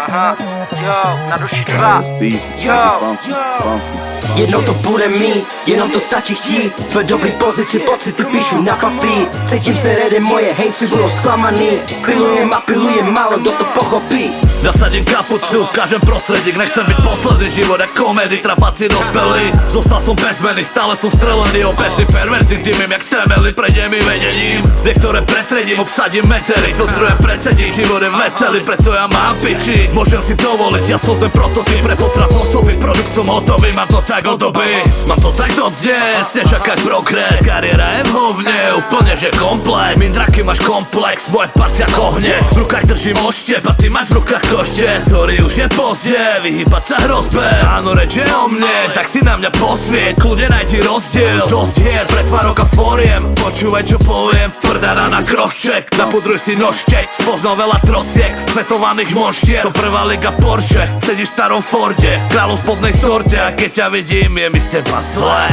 Aha, jo, na duši 2. Jo, Jednou to bude mít, jenom to stačí chtít. Tvoje dobrý pozici, pocity píšu na papír. Cítím se ready, moje hejtři budou zklamaný. Pilujem a pilujem, málo kdo to pochopí. Nasadím kapucu v každém prostredí, nechcem byť posledný život jak komedy, trapaci dospelí. Zostal som bez meny, stále som strelený, obecný perverzný týmem jak temely, prejdem i vedením. Niektoré pretredím, obsadím medzery, filtrujem predsedím, život je veselý, preto ja mám piči. Môžem si dovoliť, ja som ten prototyp pre potras osoby, produkt som hotový, mám to tak od doby. Mám to tak do dnes, nečakaj progres, kariéra je v hovne, úplne že komplet. Mindraky máš komplex, moje parcia kohne, v rukách držím oštep a ty máš v rukách košte. Sorry, už je pozdě, vyhýbať sa hrozbe. Áno, reč je o mne, tak si na mňa posvieť, kľudne najdi rozdiel. Dosť hier, pretvárok a fóriem, počúvaj čo poviem, tvrdá rana krošček. Napudruj si nožteď, spoznal veľa trosiek, svetovaných monštier. To prvá liga Porsche, sedíš v starom Forde, kráľov spodnej sorte. A keď ťa vidím, je mi z teba zlé.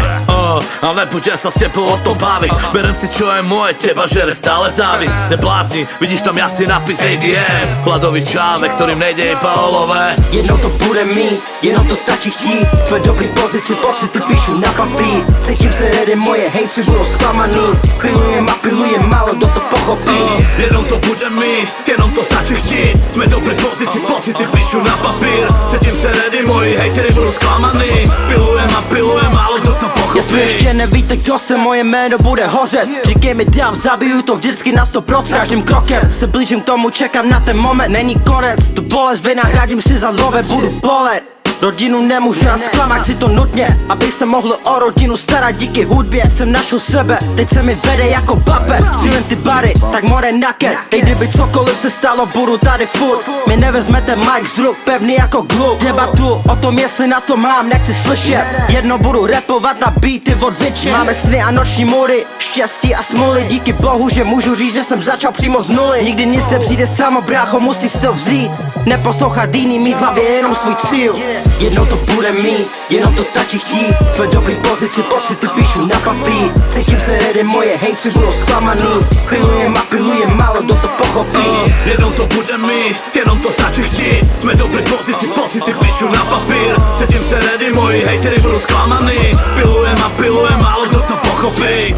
A nepúďam sa s tebou o tom baviť, berem si čo je moje, teba žere stále závisť. Neblázni, vidíš tam jasný nápis ADM, hladový čávek, ktorým nejde iba olové. Jednou to bude mít, jenom to stačí chtít. Tvoje dobrý pozici, pocity píšu na papír. Cítím se ready, moje hejtři budou zklamaný. Pilujem a pilujem, málo kdo to pochopí. Jenom to bude mít, jenom to stačí chtít. Tvoje dobrý pozici, pocity píšu na papír. Cítím se ready, moji hejtery budou zklamaný. Pilujem a pilujem, málo kdo to pochopí. Jestli ještě nevíte, kdo se, moje jméno bude hořet. Říkej mi dám, zabiju to vždycky na 100%. Každým krokem se blížím k tomu, čekám na ten moment. Není konec, tu bolest vynahradím si za nové, budu bolet. Rodinu nemůžu já zklamat, chci to nutně, abych se mohl o rodinu starat. Díky hudbě jsem našel sebe, teď se mi vede jako pape. Střílím ty bary, tak more naker. Dej, kdyby cokoliv se stalo, budu tady furt. Mi nevezmete mic z ruk, pevný jako gluk. Debatu o tom, jestli na to mám, nechci slyšet. Jedno budu rapovat na beaty od Viči. Máme sny a noční můry, štěstí a smuly. Díky bohu, že můžu říct, že jsem začal přímo z nuly. Nikdy nic nepřijde samo, brácho, musí si to vzít. Neposlouchat jiný, mít v hlavě jenom svůj cíl. Jednou to bude mít, jenom to stačí chtít. Tvoje dobrý pozici, pocity píšu na papír. Cítím se ready, moje hejtři budou zklamaný. Pilujem a pilujem, málo kdo to pochopí. Jednou to bude mít, jenom to stačí chtít. Tvoje dobrý pozici, pocity píšu na papír. Cítím se ready, moji hejtery budou zklamaný. Pilujem a pilujem, málo kdo to pochopí.